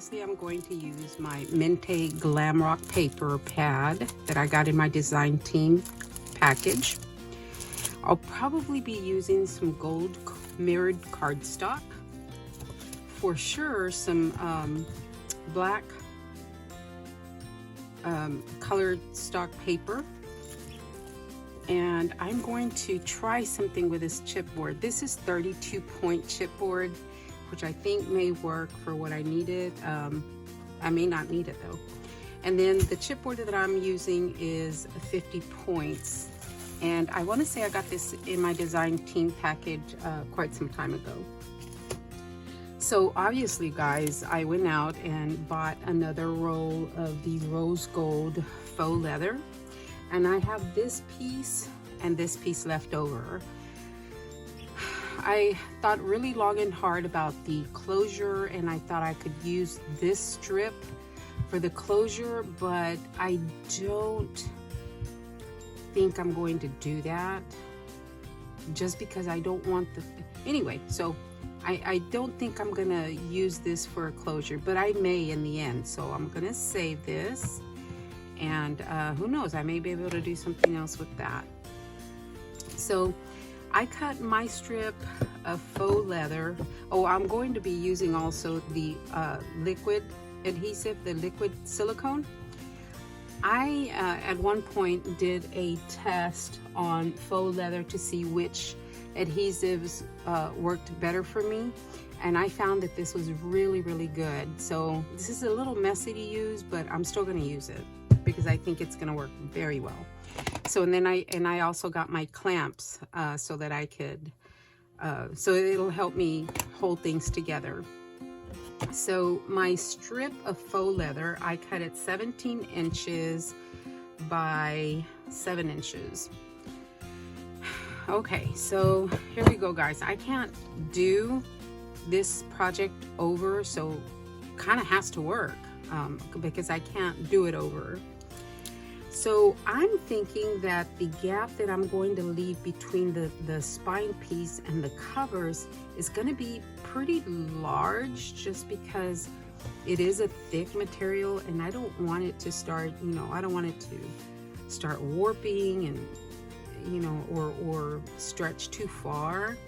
obviously I'm going to use my Mintay Glam Rock paper pad that I got in my design team package. I'll probably be using some gold mirrored cardstock. For sure, some black colored stock paper. And I'm going to try something with this chipboard. This is 32-point chipboard, which I think may work for what I needed. I may not need it though. And then the chipboard that I'm using is 50 points. And I want to say I got this in my design team package quite some time ago. So obviously, guys, I went out and bought another roll of the rose gold faux leather. And I have this piece and this piece left over. I thought really long and hard about the closure, and I thought I could use this strip for the closure, but I don't think I'm going to do that just because I don't want the, anyway, so I don't think I'm gonna use this for a closure, but I may in the end. So I'm gonna save this, and who knows, I may be able to do something else with that. So I cut my strip of faux leather. Oh, I'm going to be using also the liquid adhesive, the liquid silicone. I at one point did a test on faux leather to see which adhesives worked better for me, and I found that this was really good. So this is a little messy to use, but I'm still going to use it because I think it's going to work very well. So and then I also got my clamps so that I could so it'll help me hold things together. So my strip of faux leather, I cut it 17 inches by 7 inches. Okay, so here we go, guys. I can't do this project over, so kind of has to work because I can't do it over. So I'm thinking that the gap that I'm going to leave between the spine piece and the covers is going to be pretty large, just because it is a thick material and I don't want it to start, you know, I don't want it to start warping and, you know, or stretch too far.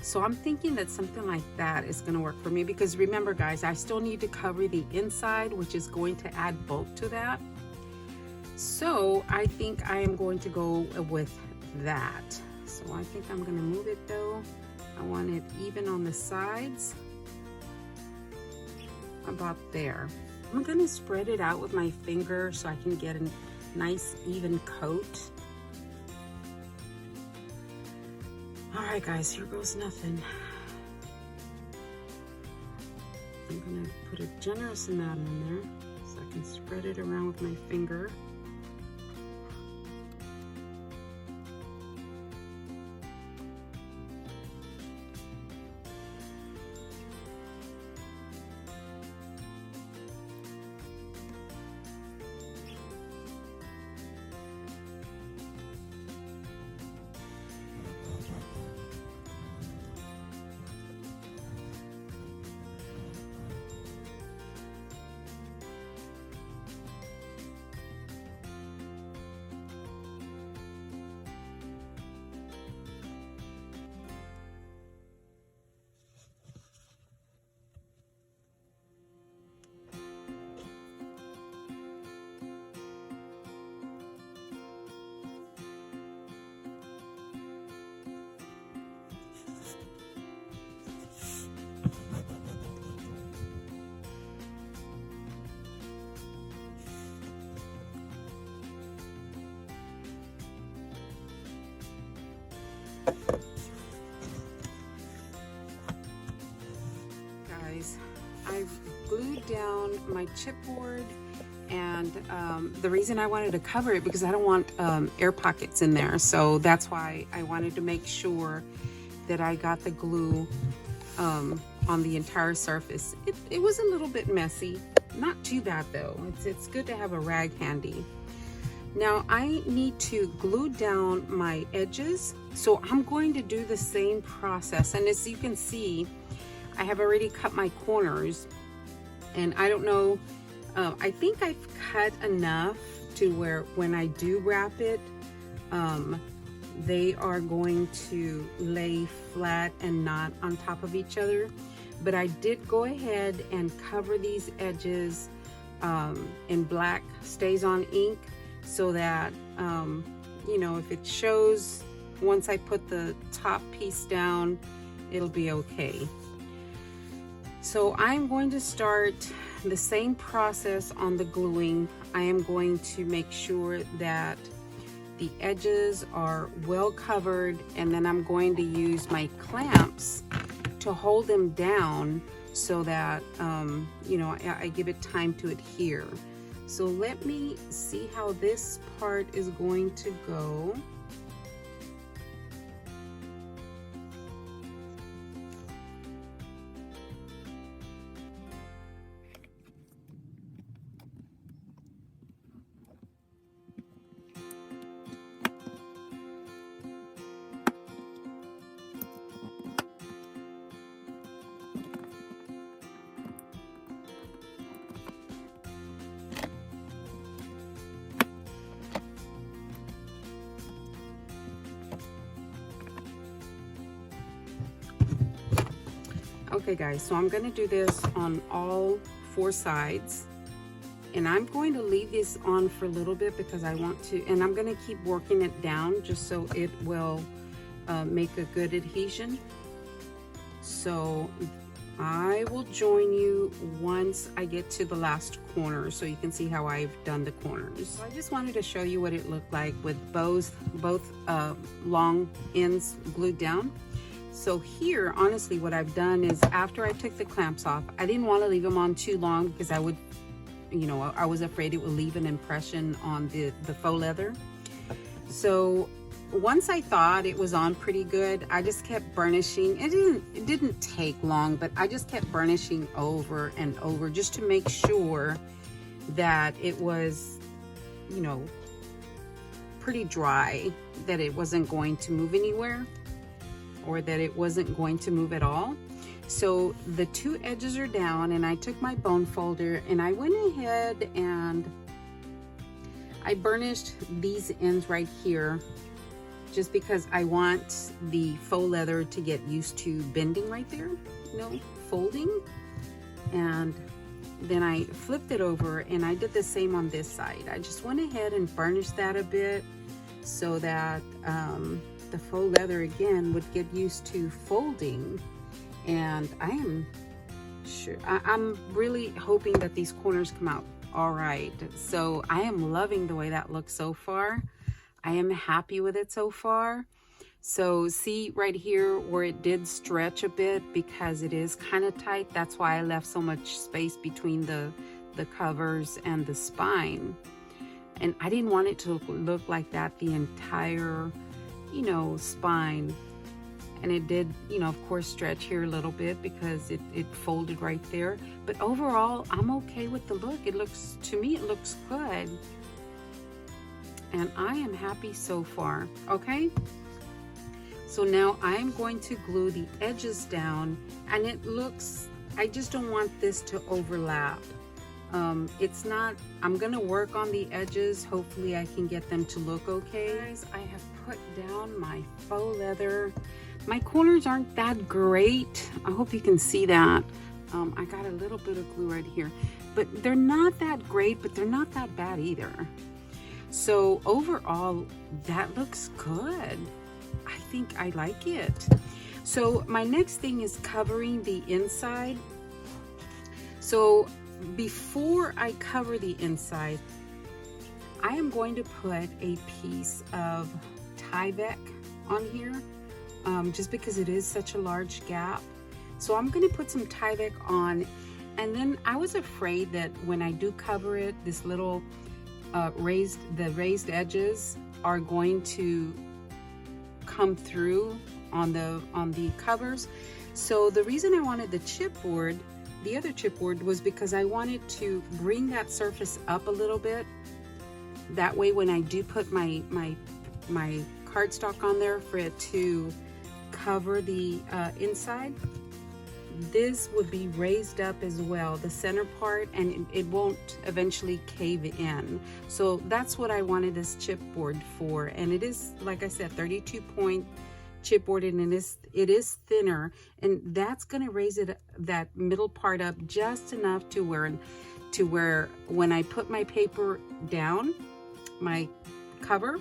So I'm thinking that something like that is going to work for me, because remember, guys, I still need to cover the inside, which is going to add bulk to that. So I think I am going to go with that. So I think I'm going to move it though. I want it even on the sides, about there. I'm going to spread it out with my finger so I can get a nice even coat. All right, guys, here goes nothing. I'm going to put a generous amount in there so I can spread it around with my finger. I've glued down my chipboard, and the reason I wanted to cover it because I don't want air pockets in there, so that's why I wanted to make sure that I got the glue on the entire surface. It was a little bit messy, not too bad though. It's good to have a rag handy. Now I need to glue down my edges, so I'm going to do the same process, and as you can see, I have already cut my corners, And I don't know, I think I've cut enough to where when I do wrap it, they are going to lay flat and not on top of each other. But I did go ahead and cover these edges in black Stays On ink, so that you know, if it shows once I put the top piece down, it'll be okay. So I'm going to start the same process on the gluing. I am going to make sure that the edges are well covered, and then I'm going to use my clamps to hold them down so that you know, I give it time to adhere. So let me see how this part is going to go. Okay guys, so I'm going to do this on all 4 sides, and I'm going to leave this on for a little bit because I want to, and I'm going to keep working it down just so it will make a good adhesion. So I will join you once I get to the last corner so you can see how I've done the corners. So I just wanted to show you what it looked like with both long ends glued down. So here, honestly, what I've done is, after I took the clamps off, I didn't want to leave them on too long because I would, you know, I was afraid it would leave an impression on the faux leather. So once I thought it was on pretty good, I just kept burnishing. It didn't take long, but I just kept burnishing over and over just to make sure that it was, you know, pretty dry, that it wasn't going to move anywhere, or that it wasn't going to move at all. So the 2 edges are down, and I took my bone folder and I went ahead and I burnished these ends right here, just because I want the faux leather to get used to bending right there, you know, folding. And then I flipped it over and I did the same on this side. I just went ahead and burnished that a bit so that the faux leather again would get used to folding. And I am sure, I'm really hoping that these corners come out all right. So I am loving the way that looks so far. I am happy with it so far. So see right here where it did stretch a bit because it is kind of tight. That's why I left so much space between the covers and the spine. And I didn't want it to look like that the entire, you know, spine. And it did, you know, of course, stretch here a little bit because it folded right there. But overall, I'm okay with the look. It looks, to me, it looks good. And I am happy so far, okay? So now I'm going to glue the edges down, and it looks, I just don't want this to overlap. It's not, I'm gonna work on the edges. Hopefully I can get them to look okay. Guys, I have put down my faux leather. My corners aren't that great. I hope you can see that. I got a little bit of glue right here, but they're not that great, but they're not that bad either. So overall, that looks good. I think I like it. So my next thing is covering the inside. So before I cover the inside, I am going to put a piece of Tyvek on here, just because it is such a large gap. So I'm going to put some Tyvek on, and then I was afraid that when I do cover it, this little raised edges are going to come through on the covers. So the reason I wanted the chipboard, the other chipboard, was because I wanted to bring that surface up a little bit. That way when I do put my cardstock on there for it to cover the inside, this would be raised up as well, the center part, and it won't eventually cave in. So that's what I wanted this chipboard for. And it is, like I said, 32 point chipboard, and it is thinner, and that's going to raise it, that middle part up just enough to where when I put my paper down, my cover,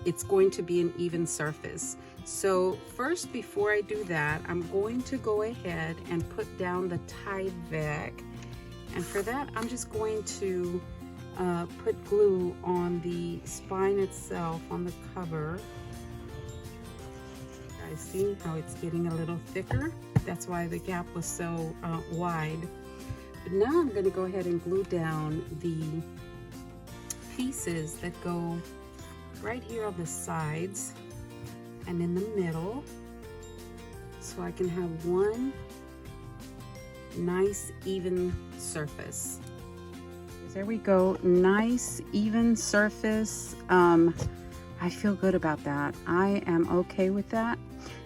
it's going to be an even surface. So first, before I do that, I'm going to go ahead and put down the Tyvek, and for that I'm just going to put glue on the spine itself, on the cover. Guys, see how it's getting a little thicker? That's why the gap was so wide. But now I'm going to go ahead and glue down the pieces that go right here on the sides and in the middle, so I can have one nice even surface. There we go, nice even surface. I feel good about that. I am okay with that.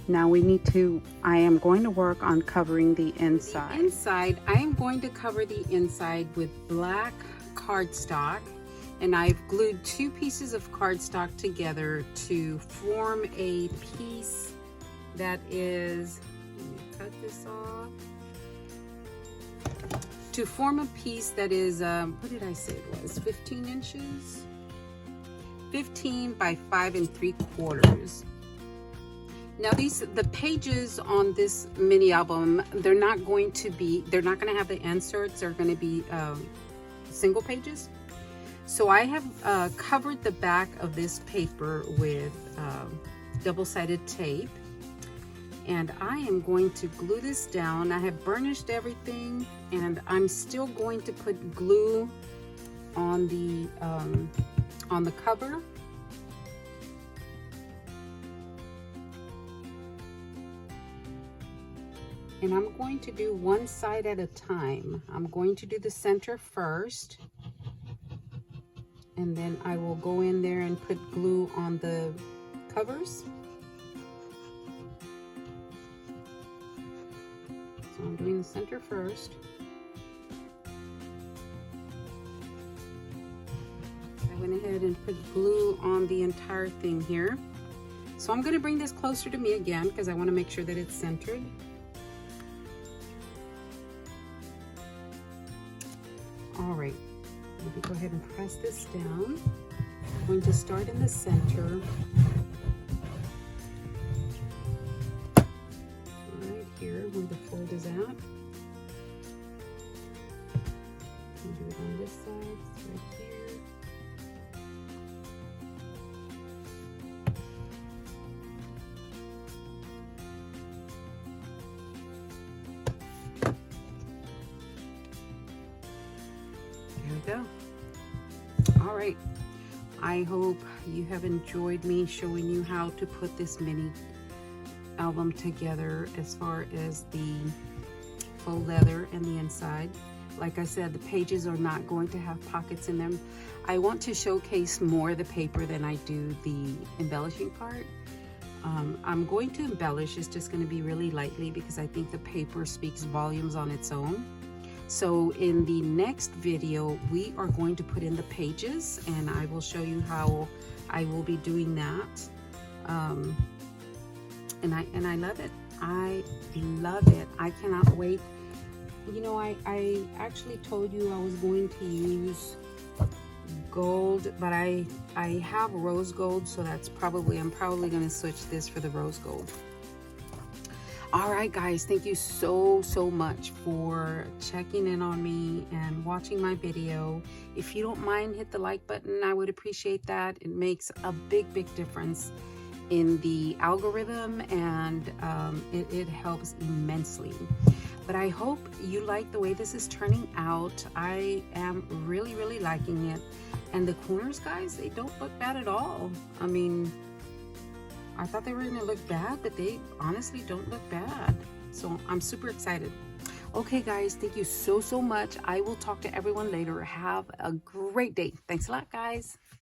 Now I am going to work on covering the inside. The inside, I am going to cover the inside with black cardstock, and I've glued 2 pieces of cardstock together to form a piece that is, let me cut this off, to form a piece that is, what did I say it was, 15 inches? 15 by 5 3/4. Now the pages on this mini album, they're not going to have the inserts. They're going to be single pages. So I have covered the back of this paper with double-sided tape, and I am going to glue this down. I have burnished everything, and I'm still going to put glue on the cover. And I'm going to do one side at a time. I'm going to do the center first, and then I will go in there and put glue on the covers. So I'm doing the center first. I went ahead and put glue on the entire thing here. So I'm going to bring this closer to me again because I want to make sure that it's centered. All right, let me go ahead and press this down. I'm going to start in the center. Right here where the fold is at. I'll do it on this side, right here. Go. All right, I hope you have enjoyed me showing you how to put this mini album together as far as the faux leather and the inside. Like I said, the pages are not going to have pockets in them. I want to showcase more of the paper than I do the embellishing part. I'm going to embellish, it's just going to be really lightly because I think the paper speaks volumes on its own. So in the next video, we are going to put in the pages, and I will show you how I will be doing that. And I love it. I love it. I cannot wait. You know, I actually told you I was going to use gold, but I have rose gold, so I'm probably going to switch this for the rose gold. All right, guys, thank you so much for checking in on me and watching my video. If you don't mind, hit the like button. I would appreciate that. It makes a big difference in the algorithm, and it helps immensely. But I hope you like the way this is turning out. I am really liking it. And the corners, guys, they don't look bad at all. I mean, I thought they were going to look bad, but they honestly don't look bad. So I'm super excited. Okay, guys, thank you so much. I will talk to everyone later. Have a great day. Thanks a lot, guys.